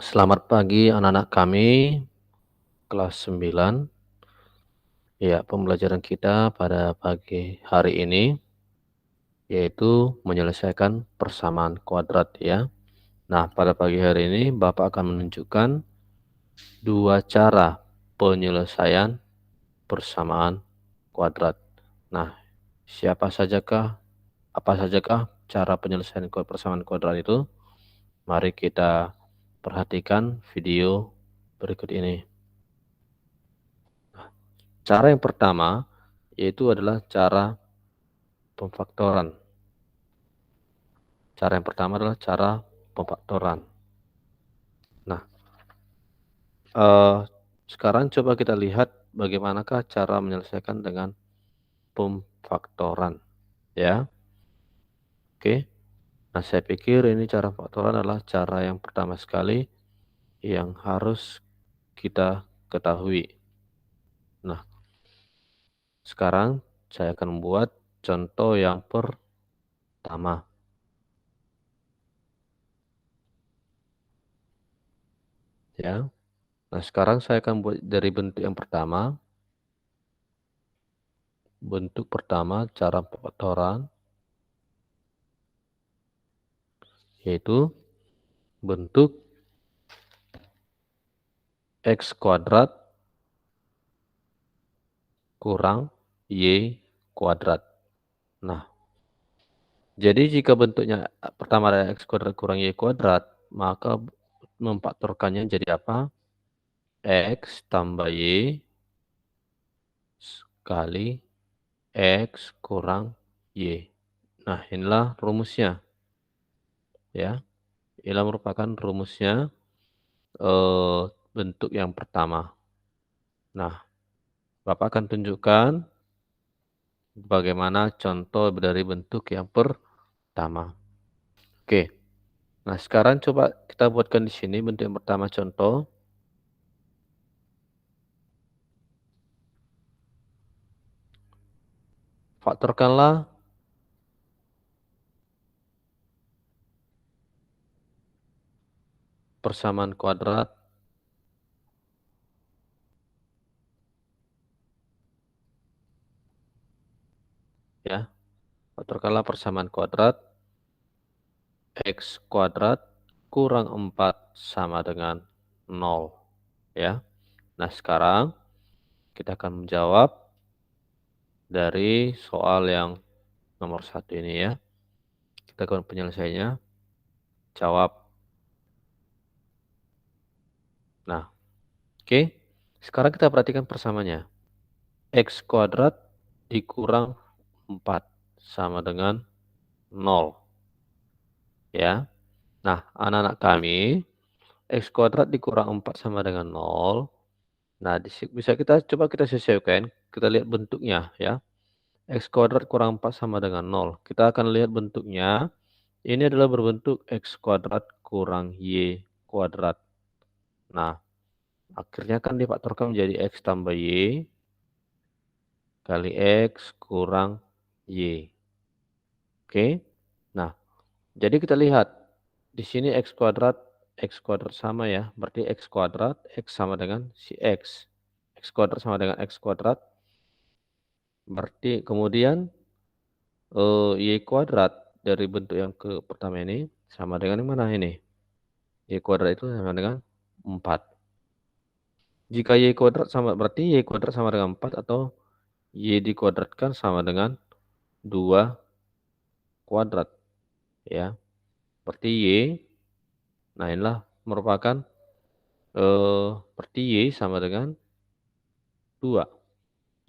Selamat pagi anak-anak kami, kelas 9. Ya, pembelajaran kita pada pagi hari ini yaitu menyelesaikan persamaan kuadrat ya. Nah, pada pagi hari ini Bapak akan menunjukkan dua cara penyelesaian persamaan kuadrat. Nah, apa sajakah cara penyelesaian persamaan kuadrat itu? Mari kita perhatikan video berikut ini. Cara yang pertama yaitu adalah cara pemfaktoran. Cara yang pertama adalah cara pemfaktoran. Nah, sekarang coba kita lihat bagaimanakah cara menyelesaikan dengan pemfaktoran, ya. Oke. Nah, saya pikir ini cara pemfaktoran adalah cara yang pertama sekali yang harus kita ketahui. Nah, sekarang saya akan membuat contoh yang pertama. Ya. Nah, sekarang saya akan buat dari bentuk yang pertama. Bentuk pertama cara pemfaktoran yaitu bentuk X kuadrat kurang Y kuadrat. Nah, jadi jika bentuknya pertama adalah X kuadrat kurang Y kuadrat, maka memfaktorkannya jadi apa? X tambah Y kali X kurang Y. Nah, inilah rumusnya. Ya, inilah merupakan rumusnya bentuk yang pertama. Nah, Bapak akan tunjukkan bagaimana contoh dari bentuk yang pertama. Oke. Nah, sekarang coba kita buatkan di sini bentuk yang pertama contoh. Faktorkanlah persamaan kuadrat ya. Faktorkanlah persamaan kuadrat X kuadrat kurang 4 sama dengan 0 ya. Nah, sekarang kita akan menjawab dari soal yang nomor 1 ini ya. Kita akan penyelesaiannya. Jawab. Nah, oke. Sekarang kita perhatikan persamaannya. X kuadrat dikurang 4 sama dengan 0 ya. Nah, anak-anak kami, X kuadrat dikurang 4 sama dengan 0. Nah, bisa kita sesuaikan, kita lihat bentuknya ya. X kuadrat kurang 4 sama dengan 0. Kita akan lihat bentuknya, ini adalah berbentuk X kuadrat kurang Y kuadrat. Nah, akhirnya kan difaktorkan menjadi X tambah Y kali X kurang Y. Oke. Nah, jadi kita lihat di sini X kuadrat sama ya, berarti X kuadrat, X sama dengan si X. X kuadrat sama dengan X kuadrat, berarti kemudian Y kuadrat dari bentuk yang pertama ini sama dengan yang mana ini? Y kuadrat itu sama dengan 4. Jika Y kuadrat sama, berarti Y kuadrat sama dengan 4 atau Y dikuadratkan sama dengan 2 kuadrat ya. Berarti Y, nah inilah merupakan berarti Y sama dengan 2.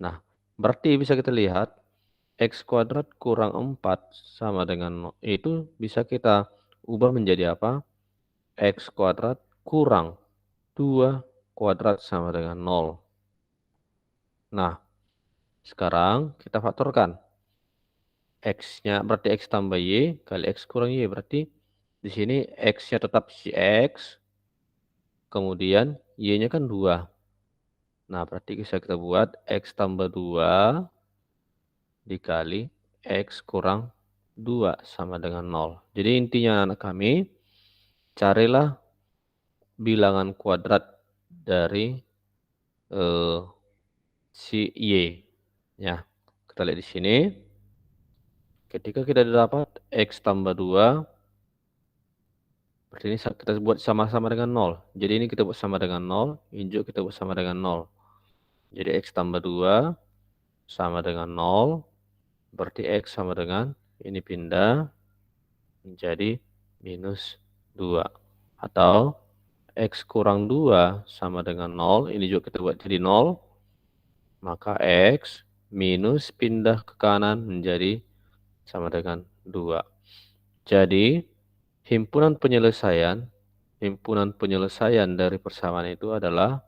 Nah, berarti bisa kita lihat X kuadrat kurang 4 sama dengan itu bisa kita ubah menjadi apa? X kuadrat kurang 2 kuadrat sama dengan 0. Nah, sekarang kita faktorkan. X-nya berarti X tambah Y kali X kurang Y. Berarti di sini X-nya tetap si X, kemudian Y-nya kan 2. Nah, berarti bisa kita buat X tambah 2 dikali X kurang 2 sama dengan 0. Jadi intinya anak kami, carilah bilangan kuadrat dari si Y. Ya, kita lihat di sini. Ketika kita dapat X tambah 2, berarti ini kita buat sama-sama dengan 0. Jadi ini kita buat sama dengan 0, ini juga kita buat sama dengan 0. Jadi X tambah 2 sama dengan 0, berarti X sama dengan, ini pindah menjadi minus 2. Atau X kurang 2 sama dengan 0, ini juga kita buat jadi 0, maka X minus pindah ke kanan menjadi sama dengan 2. Jadi, himpunan penyelesaian dari persamaan itu adalah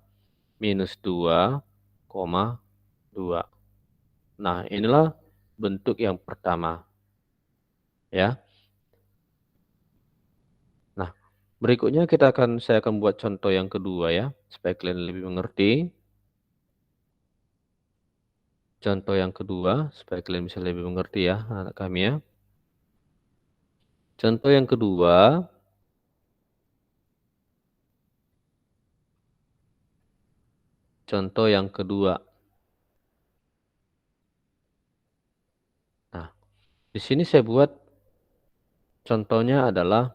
minus 2,2. Nah, inilah bentuk yang pertama. Ya. Nah, berikutnya saya akan buat contoh yang kedua ya, supaya kalian lebih mengerti. Contoh yang kedua, supaya kalian bisa lebih mengerti ya, anak kami ya. Contoh yang kedua, Nah, di sini saya buat contohnya adalah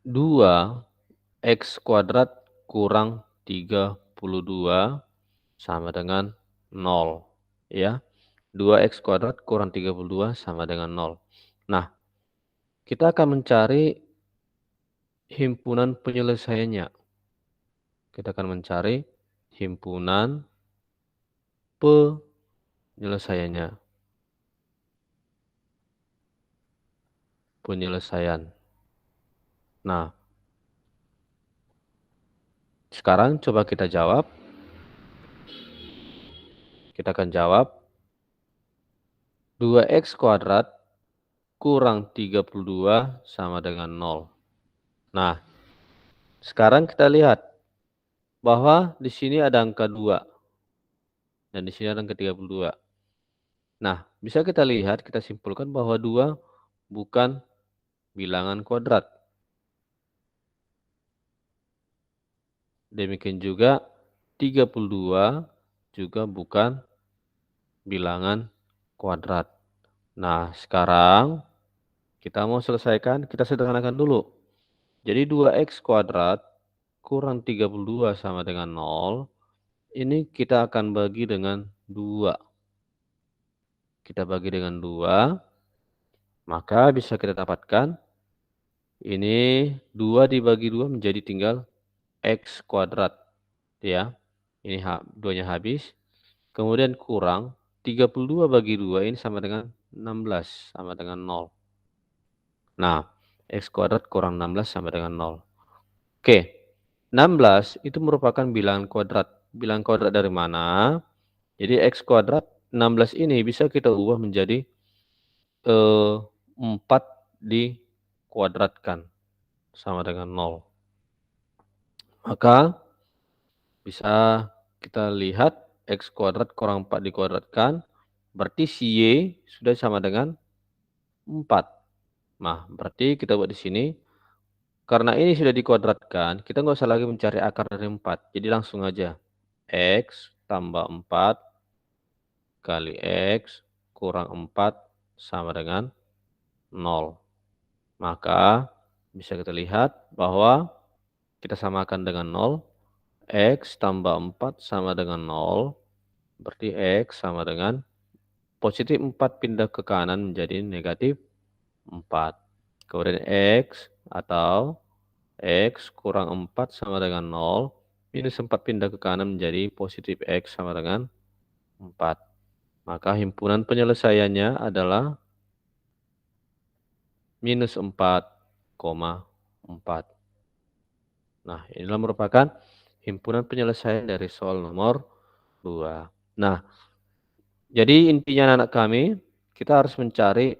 2x kuadrat kurang 32 sama dengan 0. Ya, 2x kuadrat kurang 32 sama dengan 0. Nah, kita akan mencari himpunan penyelesaiannya. Kita akan mencari himpunan penyelesaian. Nah, sekarang coba kita jawab. Kita akan jawab 2x kuadrat kurang 32 sama dengan 0. Nah, sekarang kita lihat bahwa di sini ada angka 2 dan di sini ada angka 32. Nah, bisa kita lihat, kita simpulkan bahwa 2 bukan bilangan kuadrat. Demikian juga 32 juga bukan bilangan kuadrat. Nah, sekarang kita mau selesaikan, kita sederhanakan dulu. Jadi 2x kuadrat kurang 32 sama dengan 0, ini kita akan bagi dengan 2. Kita bagi dengan 2, maka bisa kita dapatkan ini 2 dibagi 2 menjadi tinggal x kuadrat. Ya, ini 2-nya habis. Kemudian kurang 32 bagi 2 ini sama dengan 16, sama dengan 0. Nah, x kuadrat kurang 16 sama dengan 0. Oke, 16 itu merupakan bilangan kuadrat. Bilangan kuadrat dari mana? Jadi x kuadrat 16 ini bisa kita ubah menjadi 4 dikuadratkan sama dengan 0. Maka bisa kita lihat x kuadrat kurang 4 dikuadratkan, berarti si y sudah sama dengan 4. Nah, berarti kita buat di sini, karena ini sudah dikuadratkan, kita nggak usah lagi mencari akar dari 4. Jadi langsung aja, x tambah 4 kali x kurang 4 sama dengan 0. Maka bisa kita lihat bahwa kita samakan dengan 0, x tambah 4 sama dengan 0, berarti x sama dengan positif 4 pindah ke kanan menjadi negatif 4. Kemudian x atau x kurang 4 sama dengan 0, minus 4 pindah ke kanan menjadi positif x sama dengan 4. Maka himpunan penyelesaiannya adalah minus 4,4. Nah, inilah merupakan himpunan penyelesaian dari soal nomor 2. Nah, jadi intinya anak kami, kita harus mencari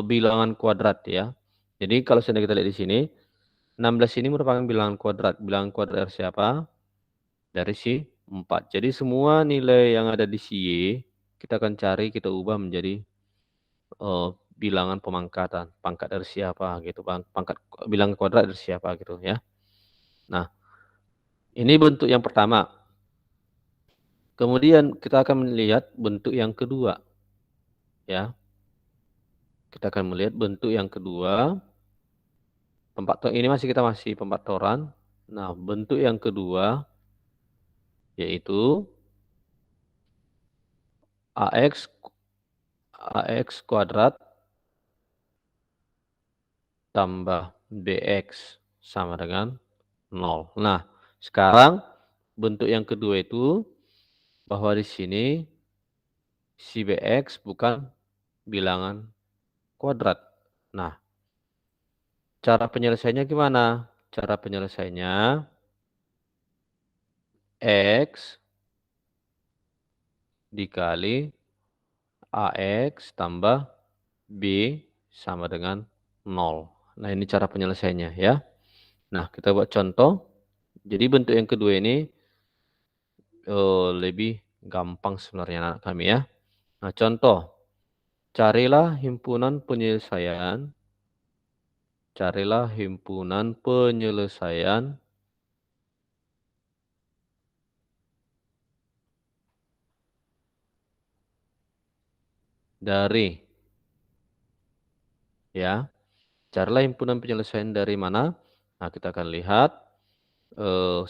bilangan kuadrat ya. Jadi kalau sudah kita lihat di sini, 16 ini merupakan bilangan kuadrat. Bilangan kuadrat dari siapa? Dari si 4. Jadi semua nilai yang ada di si y, kita akan cari, kita ubah menjadi bilangan pemangkatan, pangkat dari siapa gitu, pangkat bilangan kuadrat dari siapa gitu ya. Nah, ini bentuk yang pertama. Kemudian kita akan melihat bentuk yang kedua ya. Kita akan melihat bentuk yang kedua, ini kita masih pemfaktoran. Nah, bentuk yang kedua yaitu AX kuadrat tambah BX sama dengan 0. Nah, sekarang bentuk yang kedua itu bahwa di sini si BX bukan bilangan kuadrat. Nah, cara penyelesaiannya gimana? Cara penyelesaiannya X dikali AX tambah B sama dengan 0. Nah, ini cara penyelesaiannya ya. Nah, kita buat contoh. Jadi bentuk yang kedua ini lebih gampang sebenarnya anak kami ya. Nah, contoh. Carilah himpunan penyelesaian dari ya. Carilah himpunan penyelesaian dari mana? Nah, kita akan lihat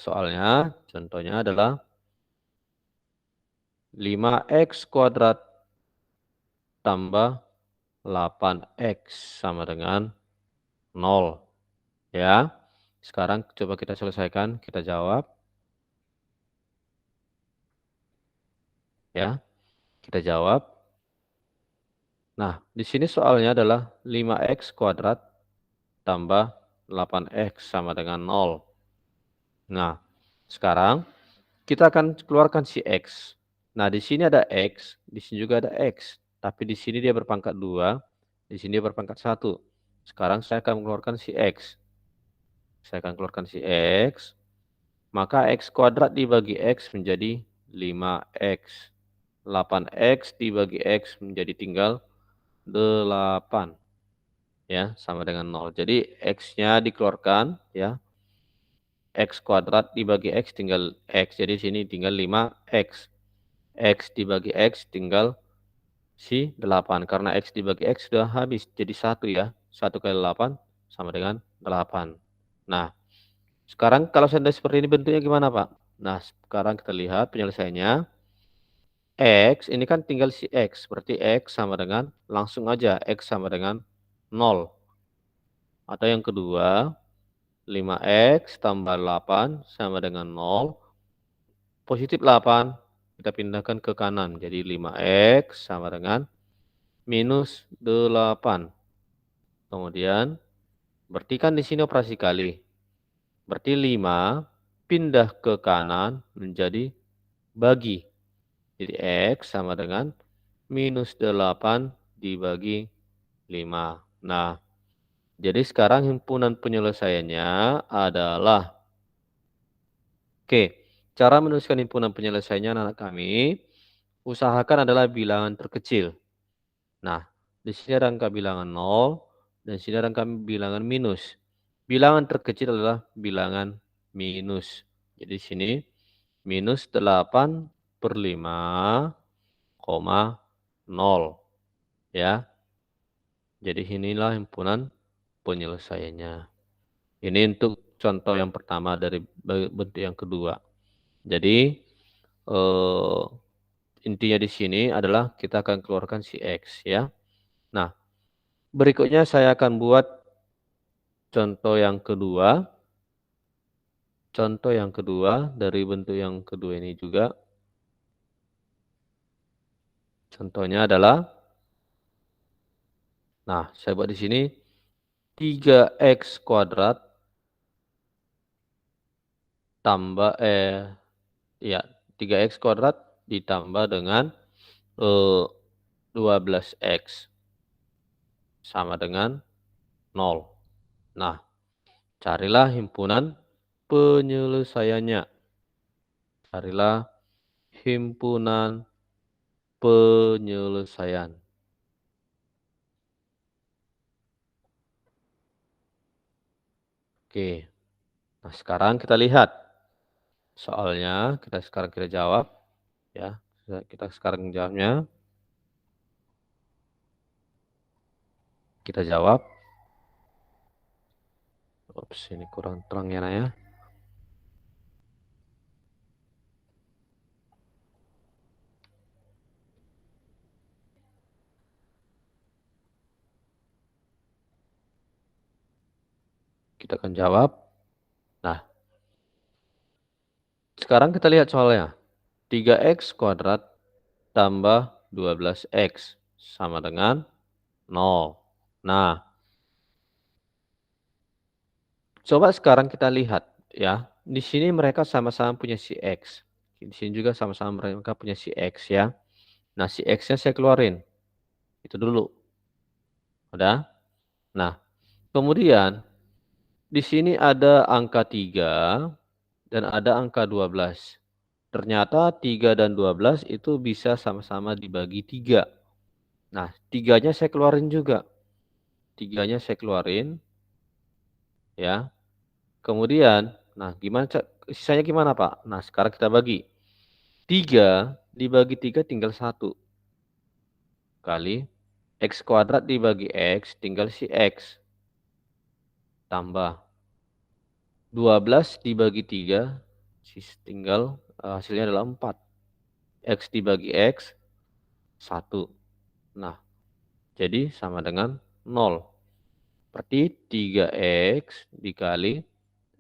soalnya contohnya adalah 5x kuadrat tambah 8x sama dengan 0 ya. Sekarang coba kita selesaikan, kita jawab ya. Kita jawab. Nah, di sini soalnya adalah 5x kuadrat tambah 8x sama dengan 0. Nah, sekarang kita akan keluarkan si X. Nah, di sini ada X, di sini juga ada X. Tapi di sini dia berpangkat 2, di sini dia berpangkat 1. Sekarang saya akan mengeluarkan si X. Saya akan keluarkan si X. Maka X kuadrat dibagi X menjadi 5X. 8X dibagi X menjadi tinggal 8. Ya, sama dengan 0. Jadi X-nya dikeluarkan ya. X kuadrat dibagi X tinggal X. Jadi sini tinggal 5X. X dibagi X tinggal si 8. Karena X dibagi X sudah habis. Jadi 1 ya. 1 kali 8 sama dengan 8. Nah, sekarang kalau seandainya seperti ini bentuknya gimana Pak? Nah, sekarang kita lihat penyelesaiannya. X ini kan tinggal si X. Berarti X sama dengan, langsung aja X sama dengan 0. Atau yang kedua, 5X tambah 8 sama dengan 0. Positif 8, kita pindahkan ke kanan. Jadi 5X sama dengan minus 8. Kemudian, berarti kan di sini operasi kali. Berarti 5 pindah ke kanan menjadi bagi. Jadi X sama dengan minus 8 dibagi 5. Nah, jadi sekarang himpunan penyelesaiannya adalah, oke, cara menuliskan himpunan penyelesaiannya anak kami, usahakan adalah bilangan terkecil. Nah, di sini ada angka bilangan 0, dan di sini ada angka bilangan minus. Bilangan terkecil adalah bilangan minus. Jadi di sini minus 8/5,0 ya. Jadi inilah himpunan penyelesaiannya. Ini untuk contoh yang pertama dari bentuk yang kedua. Jadi intinya di sini adalah kita akan keluarkan si X ya. Nah, berikutnya saya akan buat contoh yang kedua. Contoh yang kedua dari bentuk yang kedua ini juga. Contohnya adalah, nah saya buat di sini 3x kuadrat tambah ya 3x kuadrat ditambah dengan 12x sama dengan 0. Nah, carilah himpunan penyelesaiannya. Carilah himpunan penyelesaian. Oke. Nah, sekarang kita lihat soalnya, kita jawab ya. Kita sekarang jawabnya, kita jawab. Ups, ini kurang terang ya, Nak, ya. Kita akan jawab. Nah, sekarang kita lihat soalnya. 3x kuadrat tambah 12x sama dengan 0. Nah, coba sekarang kita lihat ya. Di sini mereka sama-sama punya si x. Di sini juga sama-sama mereka punya si x ya. Nah, si x-nya saya keluarin. Itu dulu. Udah? Nah, kemudian di sini ada angka 3 dan ada angka 12. Ternyata 3 dan 12 itu bisa sama-sama dibagi 3. Nah, 3-nya saya keluarin juga. 3-nya saya keluarin ya. Kemudian, nah sisanya gimana, Pak? Nah, sekarang kita bagi. 3 dibagi 3 tinggal 1 kali x kuadrat dibagi x tinggal si x tambah 12 dibagi 3 tinggal hasilnya adalah 4. X dibagi X 1. Nah, jadi sama dengan 0. Berarti 3X dikali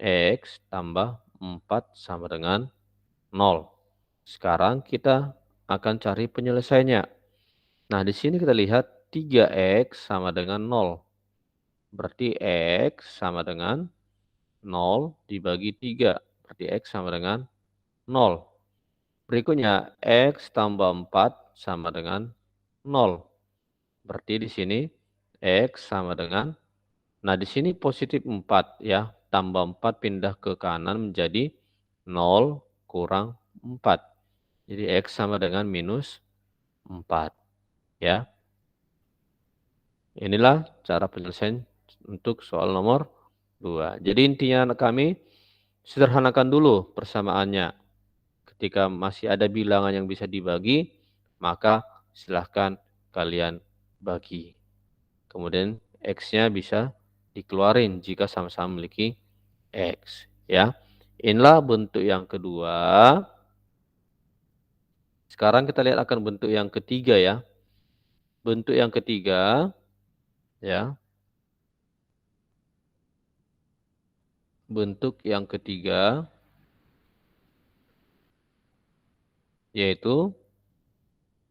X tambah 4 sama dengan 0. Sekarang kita akan cari penyelesaiannya. Nah, di sini kita lihat 3X sama dengan 0. Berarti X sama dengan 0 dibagi 3. Berarti X sama dengan 0. Berikutnya, X tambah 4 sama dengan 0. Berarti di sini X sama dengan, nah di sini positif 4 ya, tambah 4 pindah ke kanan menjadi 0 kurang 4. Jadi X sama dengan minus 4 ya. Inilah cara penyelesaian untuk soal nomor 2. Jadi intinya anak kami, sederhanakan dulu persamaannya. Ketika masih ada bilangan yang bisa dibagi, maka silahkan kalian bagi. Kemudian X-nya bisa dikeluarin jika sama-sama memiliki X. Ya. Inilah bentuk yang kedua. Sekarang kita lihat akan bentuk yang ketiga ya. Bentuk yang ketiga, ya. Bentuk yang ketiga, yaitu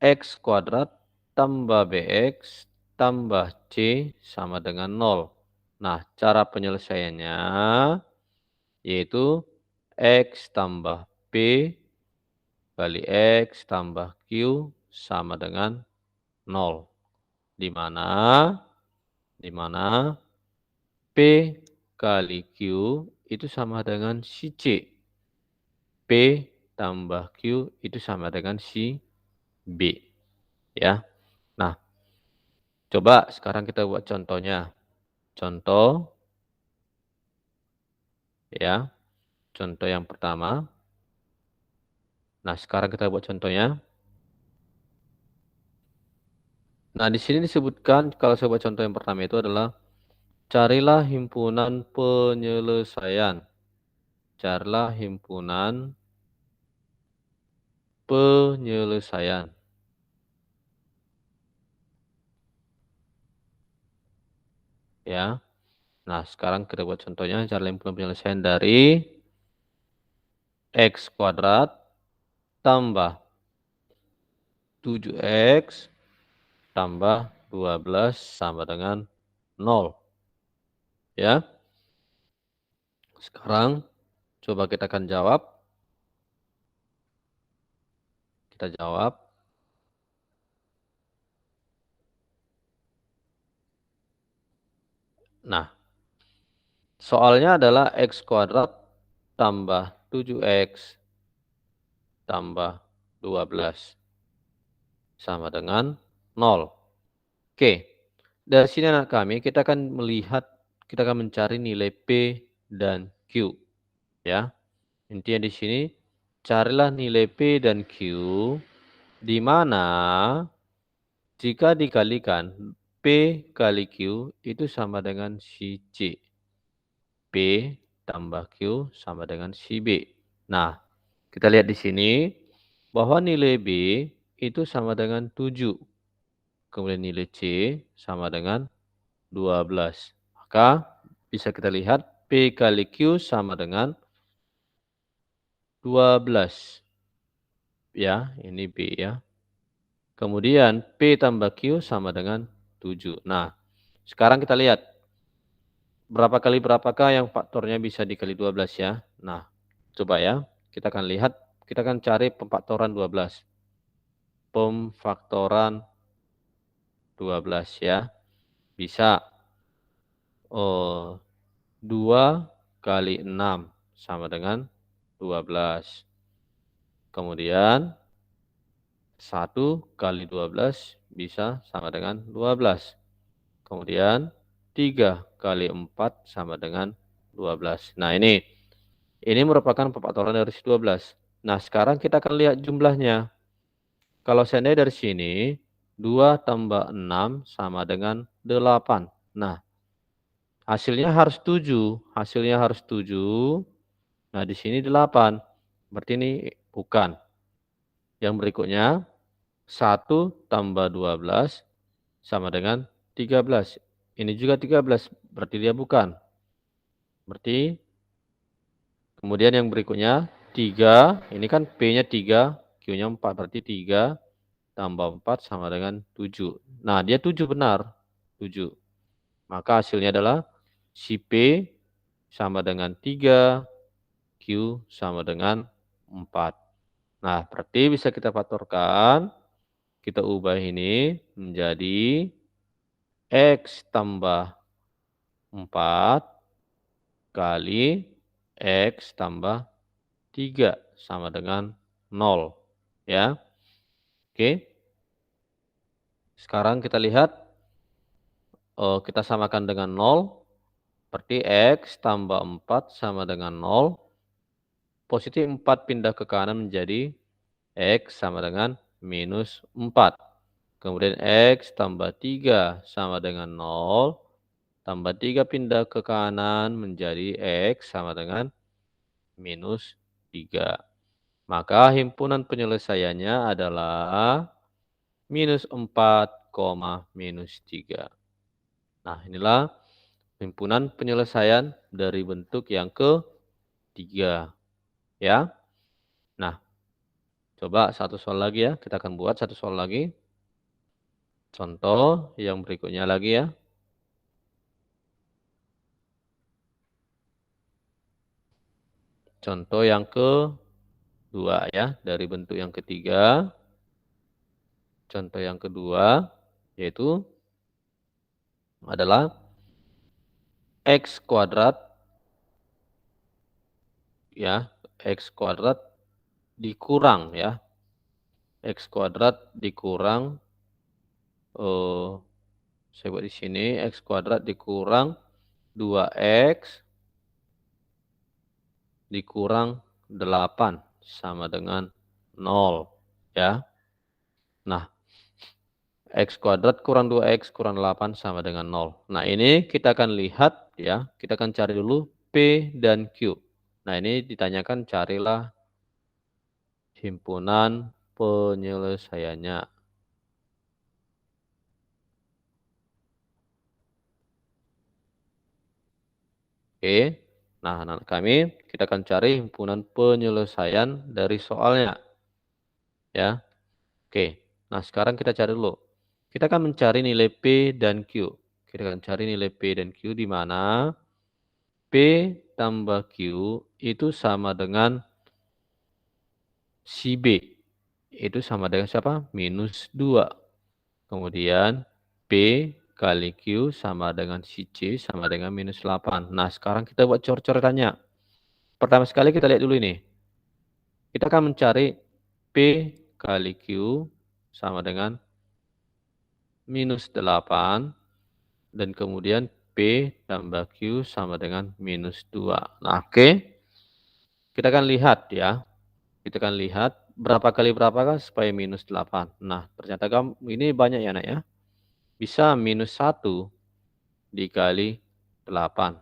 X kuadrat tambah BX tambah C sama dengan 0. Nah, cara penyelesaiannya yaitu X tambah P kali X tambah Q sama dengan 0. Di mana? Di mana P kali Q itu sama dengan si C. P tambah Q itu sama dengan si B. Ya. Nah, coba sekarang kita buat contohnya. Contoh, ya. Contoh yang pertama. Nah, sekarang kita buat contohnya. Nah, di sini disebutkan kalau saya buat contoh yang pertama itu adalah carilah himpunan penyelesaian. Carilah himpunan penyelesaian. Ya. Nah, sekarang kita buat contohnya carilah himpunan penyelesaian dari X kuadrat tambah 7X tambah 12 sama dengan 0. Ya. Sekarang coba kita akan jawab. Kita jawab. Nah, soalnya adalah X kuadrat tambah 7X tambah 12 sama dengan 0. Oke, dari sini anak kami kita akan melihat, kita akan mencari nilai P dan Q. Ya, intinya di sini carilah nilai P dan Q di mana jika dikalikan P kali Q itu sama dengan si C. P tambah Q sama dengan si B. Nah, kita lihat di sini bahwa nilai B itu sama dengan 7. Kemudian nilai C sama dengan 12. Maka bisa kita lihat P kali Q sama dengan 12. Ya, ini B ya. Kemudian P tambah Q sama dengan 7. Nah, sekarang kita lihat berapakah yang faktornya bisa dikali 12 ya. Nah, coba ya. Kita akan lihat, kita akan cari pemfaktoran 12. Pemfaktoran 12 ya. Bisa 2 kali 6 sama dengan 12. Kemudian 1 kali 12 bisa sama dengan 12. Kemudian 3 kali 4 sama dengan 12. Nah, ini merupakan pemfaktoran dari 12. Nah, sekarang kita akan lihat jumlahnya. Kalau seandainya dari sini 2 tambah 6 sama dengan 8. Nah, hasilnya harus 7. Hasilnya harus 7. Nah, di sini 8. Berarti ini bukan. Yang berikutnya 1 tambah 12 sama dengan 13. Ini juga 13, berarti dia bukan. Berarti kemudian yang berikutnya 3, ini kan P-nya 3, Q-nya 4, berarti 3 tambah 4 sama dengan 7. Nah, dia 7 benar, 7. Maka hasilnya adalah si P sama dengan 3, Q sama dengan 4. Nah, berarti bisa kita faktorkan, kita ubah ini menjadi X tambah 4 kali X tambah 3 sama dengan 0. Ya. Oke. Sekarang kita lihat, kita samakan dengan 0. Berarti X tambah 4 sama dengan 0. Positif 4 pindah ke kanan menjadi X sama dengan minus 4. Kemudian X tambah 3 sama dengan 0. Tambah 3 pindah ke kanan menjadi X sama dengan minus 3. Maka himpunan penyelesaiannya adalah minus 4, minus 3. Nah, inilah himpunan penyelesaian dari bentuk yang ketiga. Ya. Nah, coba satu soal lagi ya. Kita akan buat satu soal lagi. Contoh yang berikutnya lagi ya. Contoh yang kedua ya, dari bentuk yang ketiga. Contoh yang kedua yaitu adalah X kuadrat ya, X kuadrat dikurang ya. X kuadrat dikurang, saya buat di sini, X kuadrat dikurang 2X dikurang 8 sama dengan 0 ya. Nah, X kuadrat kurang 2X kurang 8 sama dengan 0. Nah, ini kita akan lihat ya, kita akan cari dulu P dan Q. Nah, ini ditanyakan carilah himpunan penyelesaiannya. Oke. Nah, anak kami, kita akan cari himpunan penyelesaian dari soalnya. Ya. Oke. Nah, sekarang kita cari dulu. Kita akan mencari nilai P dan Q. Kita akan cari nilai P dan Q di mana P tambah Q itu sama dengan si B. Itu sama dengan siapa? Minus 2. Kemudian P kali Q sama dengan si C sama dengan minus 8. Nah, sekarang kita buat cor-coretannya. Pertama sekali kita lihat dulu ini. Kita akan mencari P kali Q sama dengan minus 8. Dan kemudian P tambah Q sama dengan minus 2. Nah, oke. Kita akan lihat ya. Kita akan lihat berapa kali berapakah supaya minus 8. Nah, ternyata ini banyak ya, Nak ya. Bisa minus 1 dikali 8.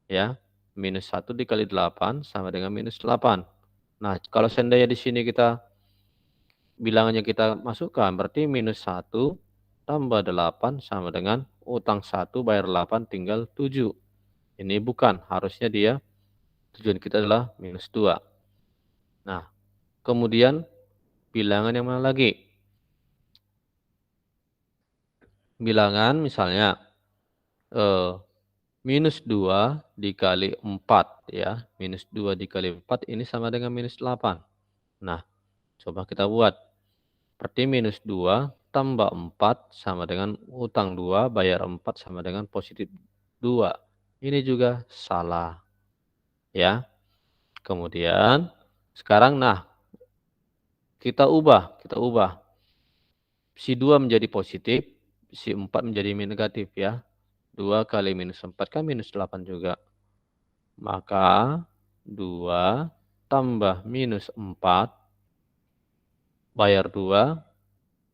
Ya. Minus 1 dikali 8 sama dengan minus 8. Nah, kalau seandainya di sini bilangannya kita masukkan, berarti minus 1 tambah 8 sama dengan utang 1 bayar 8 tinggal 7. Ini bukan, harusnya tujuan kita adalah minus 2. Nah, kemudian bilangan yang mana lagi? Bilangan misalnya minus 2 dikali 4 ya. Minus 2 dikali 4 ini sama dengan minus 8. Nah, coba kita buat. Berarti minus 2 tambah 4 sama dengan utang 2 bayar 4 sama dengan positif 2. Ini juga salah. Ya. Kemudian sekarang kita ubah. Si 2 menjadi positif, si 4 menjadi negatif ya. 2 kali minus 4 kan minus 8 juga. Maka 2 tambah minus 4 bayar 2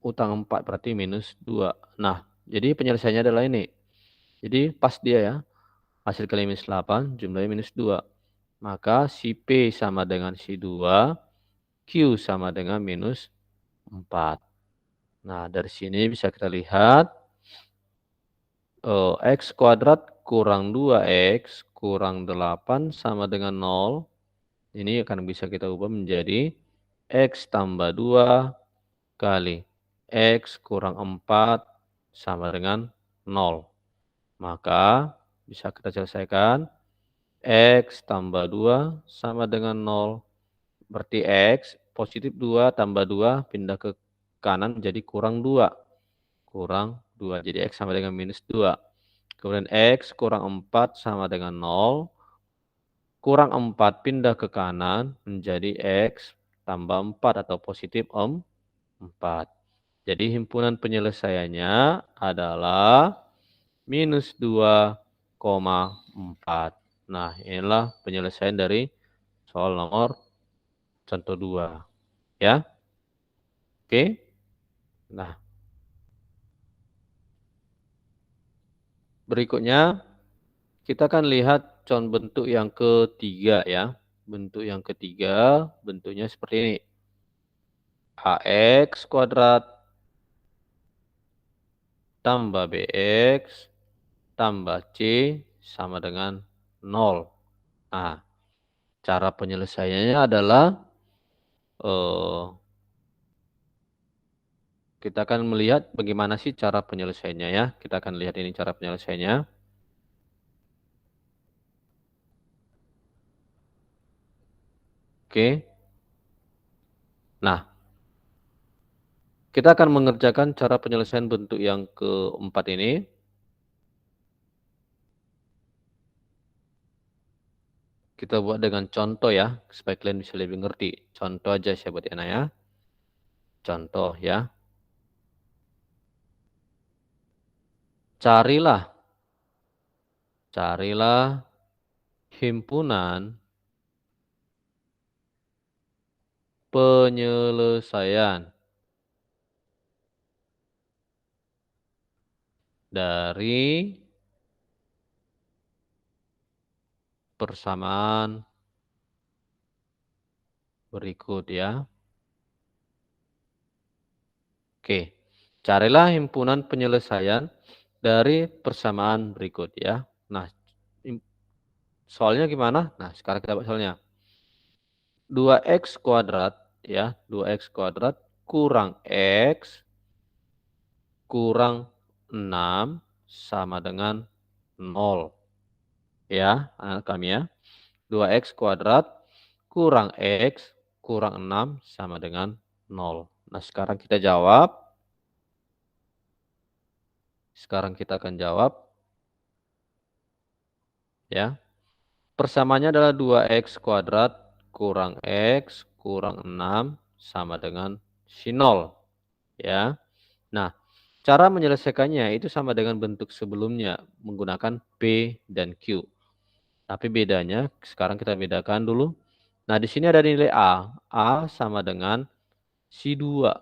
utang 4 berarti minus 2. Nah, jadi penyelesaiannya adalah ini. Jadi pas dia ya. Hasil kali minus 8 jumlahnya minus 2. Maka si P sama dengan si 2, Q sama dengan minus 4. Nah, dari sini bisa kita lihat X kuadrat kurang 2X kurang 8 sama dengan 0. Ini akan bisa kita ubah menjadi X tambah 2 kali X kurang 4 sama dengan 0. Maka bisa kita selesaikan. X tambah 2 sama dengan 0. Berarti X positif 2 tambah 2 pindah ke kanan menjadi kurang 2. Kurang 2. Jadi X sama dengan minus 2. Kemudian X kurang 4 sama dengan 0. Kurang 4 pindah ke kanan menjadi X tambah 4 atau positif 4. Jadi himpunan penyelesaiannya adalah minus 2,4. Nah, inilah penyelesaian dari soal nomor contoh 2. Ya. Oke. Nah, berikutnya kita akan lihat contoh bentuk yang ketiga ya. Bentuk yang ketiga bentuknya seperti ini. AX kuadrat tambah BX tambah C sama dengan 0. Nah, cara penyelesaiannya adalah kita akan melihat bagaimana sih cara penyelesaiannya ya. Kita akan lihat ini cara penyelesaiannya. Oke. Nah, kita akan mengerjakan cara penyelesaian bentuk yang keempat ini. Kita buat dengan contoh ya, supaya kalian bisa lebih ngerti. Contoh aja saya buat ya. Contoh ya. Carilah himpunan penyelesaian dari persamaan berikut ya. Oke, carilah himpunan penyelesaian dari persamaan berikut ya. Nah, soalnya gimana? Nah, sekarang kita buat soalnya. 2x kuadrat ya, 2x kuadrat kurang x kurang 6 sama dengan 0. Ya, anak kami ya. 2x kuadrat kurang x kurang 6 sama dengan 0. Nah, sekarang kita jawab. Sekarang kita akan jawab. Ya. Persamaannya adalah 2x kuadrat kurang x kurang 6 sama dengan si 0. Ya. Nah, Cara menyelesaikannya itu sama dengan bentuk sebelumnya, menggunakan P dan Q. Tapi bedanya, sekarang kita bedakan dulu. Nah, di sini ada nilai A. A sama dengan si 2.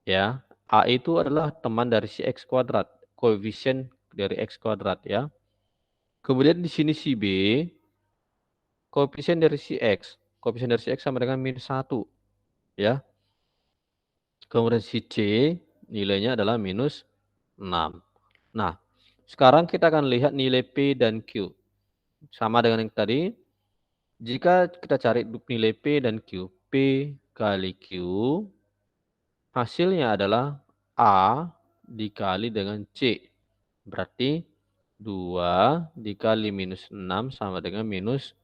Ya. A itu adalah teman dari si X kuadrat. Koefisien dari X kuadrat ya. Kemudian di sini si B. Koefisien dari si X. Koefisien dari si X sama dengan minus 1. Ya. Kemudian si C nilainya adalah minus 6. Nah, sekarang kita akan lihat nilai P dan Q. Sama dengan yang tadi, jika kita cari nilai P dan Q, P kali Q, hasilnya adalah A dikali dengan C. Berarti 2 dikali minus 6 sama dengan minus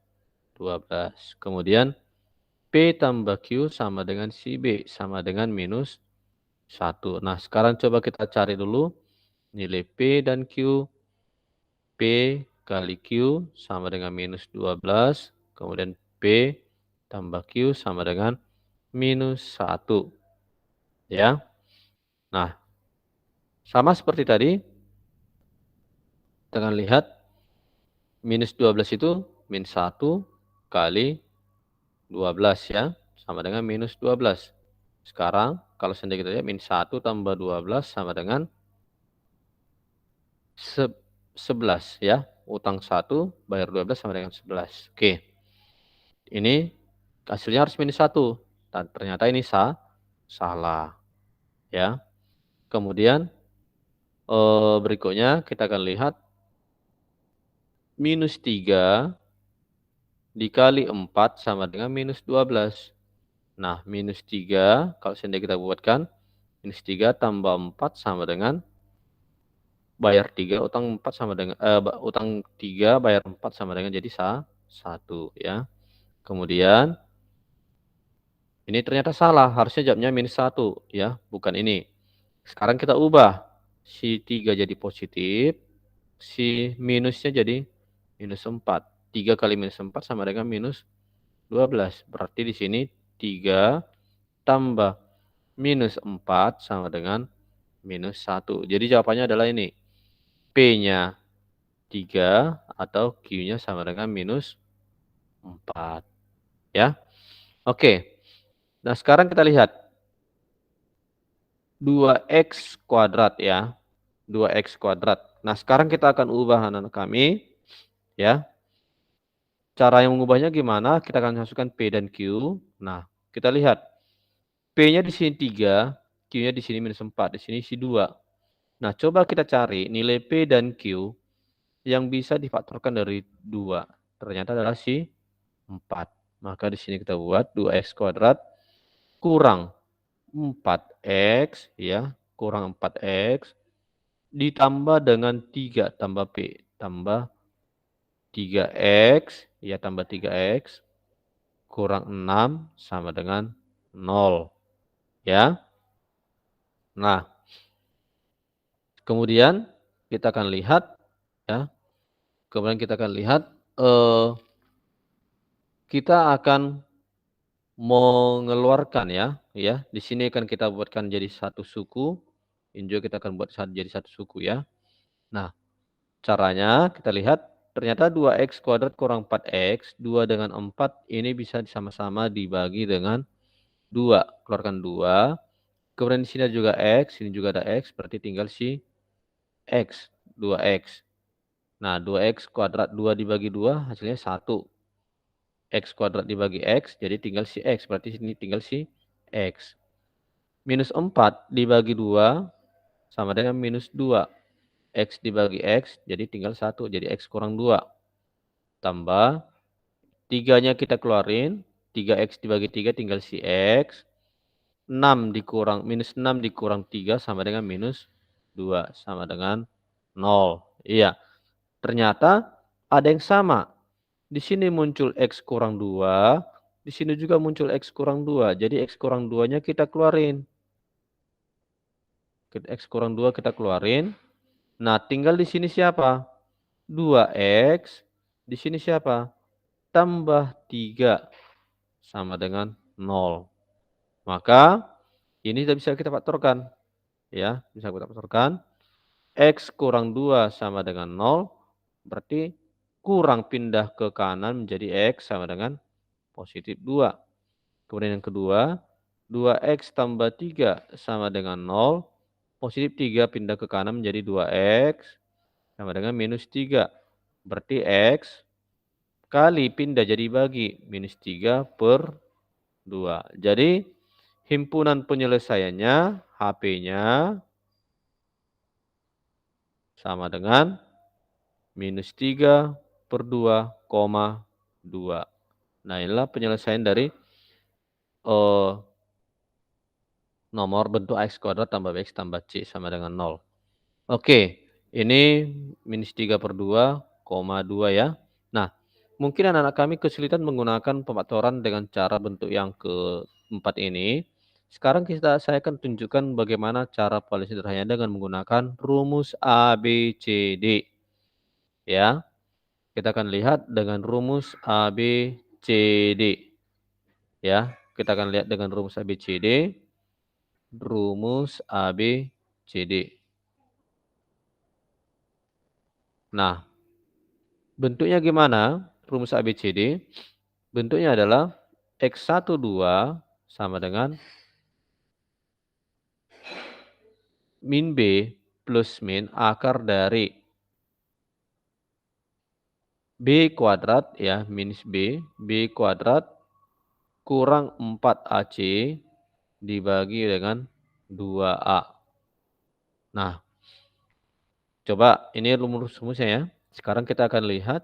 12. Kemudian P tambah Q sama dengan si B, sama dengan minus 1. Nah, sekarang coba kita cari dulu nilai P dan Q. P kali Q sama dengan minus 12. Kemudian P tambah Q sama dengan minus 1. Ya. Nah, sama seperti tadi, kita akan lihat minus 12 itu min 1 kali 12 ya. Sama dengan minus 12. Sekarang, kalau seandainya kita lihat min 1 tambah 12 sama dengan 11 ya. Utang 1 bayar 12 sama dengan 11. Oke. Ini hasilnya harus minus 1. Dan ternyata ini salah. Ya. Kemudian berikutnya kita akan lihat minus 3 dikali 4 sama dengan minus 12. Nah, minus 3 kalau seandainya kita buatkan, minus 3 tambah 4 sama dengan bayar 3, utang 4 sama dengan utang 3 bayar 4 sama dengan jadi 1 ya. Kemudian ini ternyata salah, harusnya jawabnya minus 1 ya, bukan ini. Sekarang kita ubah, si 3 jadi positif, si minusnya jadi minus 4. 3 kali minus 4 sama dengan minus 12. Berarti di sini 3 tambah minus 4 sama dengan minus 1. Jadi jawabannya adalah ini. P-nya 3 atau Q-nya sama dengan minus 4. Ya. Oke. Nah, sekarang kita lihat 2x kuadrat ya. 2x kuadrat. Nah, sekarang kita akan ubah anak-anak kami ya. Cara yang mengubahnya gimana? Kita akan masukkan P dan Q. Nah, kita lihat. P-nya di sini 3, Q-nya di sini minus 4, di sini isi 2. Nah, coba kita cari nilai P dan Q yang bisa difaktorkan dari 2. Ternyata adalah si 4. Maka di sini kita buat 2x kuadrat kurang 4x ya, kurang 4x ditambah dengan 3 tambah P tambah 3x ya, tambah 3x kurang 6 sama dengan 0 ya. Nah, kemudian kita akan lihat ya. Kemudian kita akan lihat kita akan mengeluarkan ya. Di sini akan kita buatkan jadi satu suku. Ini juga kita akan buat jadi satu suku ya. Nah, caranya kita lihat ternyata 2x kuadrat kurang 4x, 2 dengan 4 ini bisa sama-sama dibagi dengan 2. Keluarkan 2. Kemudian di sini ada juga x, ini juga ada x, berarti tinggal si x, 2x. Nah, 2x kuadrat 2 dibagi 2 hasilnya 1. X kuadrat dibagi x, jadi tinggal si x, berarti sini tinggal si x. Minus 4 dibagi 2 sama dengan minus 2. X dibagi X, jadi tinggal 1, jadi X kurang 2. Tambah, 3-nya kita keluarin, 3X dibagi 3 tinggal si X. 6 dikurang, minus 6 dikurang 3 sama dengan minus 2, sama dengan 0. Iya, ternyata ada yang sama. Di sini muncul X kurang 2, di sini juga muncul X kurang 2, jadi X kurang 2-nya kita keluarin. X kurang 2 kita keluarin. Nah, tinggal di sini siapa? 2x. Di sini siapa? Tambah 3 sama dengan 0. Maka ini tidak bisa kita faktorkan. ya, bisa kita faktorkan. X kurang 2 sama dengan 0, berarti kurang pindah ke kanan menjadi X sama dengan positif 2. Kemudian yang kedua, 2X tambah 3 sama dengan 0, positif 3 pindah ke kanan menjadi 2X sama dengan minus 3. Berarti X kali pindah jadi bagi, minus 3 per 2. Jadi himpunan penyelesaiannya, HP-nya sama dengan minus 3 per 2,2. Nah, inilah penyelesaian dari nomor bentuk X kuadrat tambah BX tambah C sama dengan 0. Oke, ini minus 3 per 2,2 ya. Nah, mungkin anak-anak kami kesulitan menggunakan pemfaktoran dengan cara bentuk yang keempat ini. Sekarang saya akan tunjukkan bagaimana cara paling sederhana dengan menggunakan rumus A, B, C, D. Ya, kita akan lihat dengan rumus A, B, C, D. Ya, kita akan lihat dengan rumus A, B, C, D. Rumus A, B, C, D. Nah, bentuknya gimana? Rumus A, B, C, D. Bentuknya adalah X12 sama dengan min B plus min akar dari B kuadrat ya, minus B kuadrat kurang 4AC dibagi dengan 2A. Nah, coba ini rumus-rumusnya ya. Sekarang kita akan lihat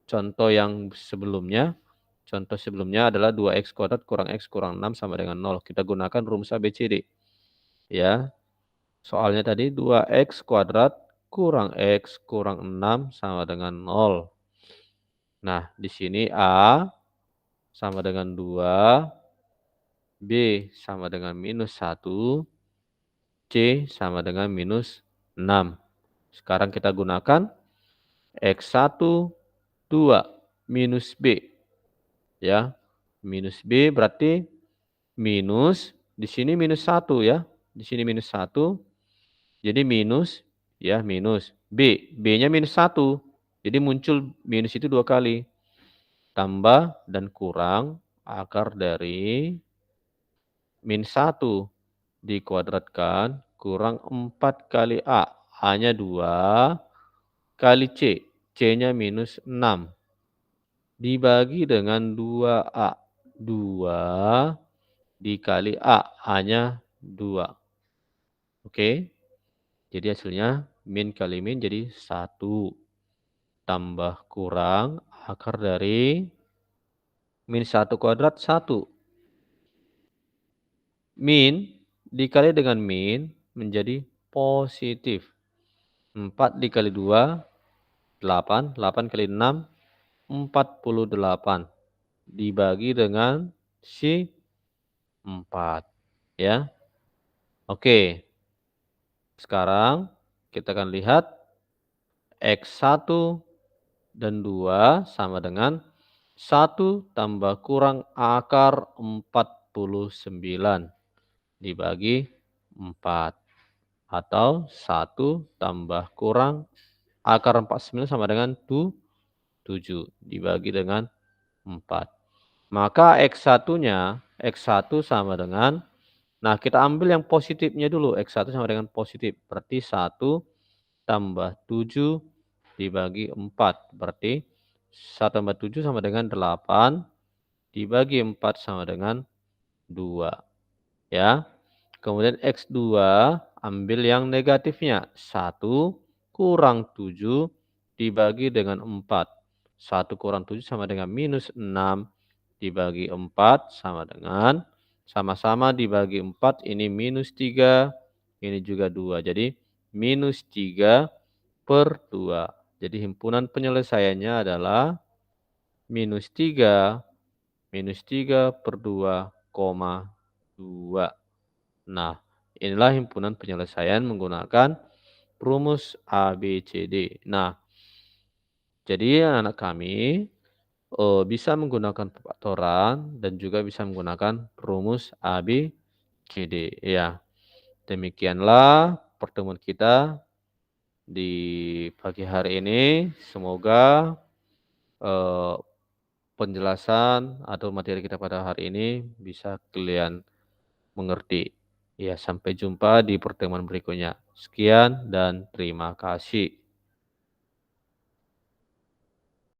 contoh yang sebelumnya. Contoh sebelumnya adalah 2X kuadrat kurang X kurang 6 sama dengan 0. Kita gunakan rumus ABCD. Ya, soalnya tadi 2X kuadrat kurang X kurang 6 sama dengan 0. Nah, di sini A sama dengan 2, B sama dengan minus 1, C sama dengan minus 6. Sekarang kita gunakan X1, 2, minus B. Ya, minus B berarti minus, di sini minus 1 ya, di sini minus 1, jadi minus, ya minus. B-nya minus 1, jadi muncul minus itu 2 kali. Tambah dan kurang akar dari min 1 dikuadratkan kurang 4 kali A. A-nya 2 kali C. C-nya minus 6. Dibagi dengan 2A. 2 dikali A. A-nya 2. Oke. Jadi hasilnya min kali min jadi 1. Tambah kurang akar dari min 1 kuadrat 1. Min dikali dengan min menjadi positif. 4 dikali 2, 8. 8 kali 6, 48. Dibagi dengan si 4. Ya. Oke. Sekarang kita akan lihat X1 dan 2 sama dengan 1 tambah kurang akar 49 dibagi 4. Atau 1 tambah kurang akar 49 sama dengan 7 dibagi dengan 4. Maka X1-nya, X1 sama dengan, nah kita ambil yang positifnya dulu, X1 sama dengan positif. Berarti 1 tambah 7 dibagi 4. Berarti 1 tambah 7 sama dengan 8, dibagi 4 sama dengan 2. Ya. Kemudian X2 ambil yang negatifnya. 1 kurang 7 dibagi dengan 4. 1 kurang 7 sama dengan minus 6 dibagi 4 sama dengan, sama-sama dibagi 4, ini minus 3, ini juga 2. Jadi minus 3 per 2. Jadi himpunan penyelesaiannya adalah minus 3 per 2,2. Nah, inilah himpunan penyelesaian menggunakan rumus A, B, C, D. Nah, jadi anak kami bisa menggunakan pemfaktoran dan juga bisa menggunakan rumus A, B, C, D. Ya. Demikianlah pertemuan kita di pagi hari ini. Semoga, eee, penjelasan atau materi kita pada hari ini bisa kalian mengerti. Ya, sampai jumpa di pertemuan berikutnya. Sekian dan terima kasih.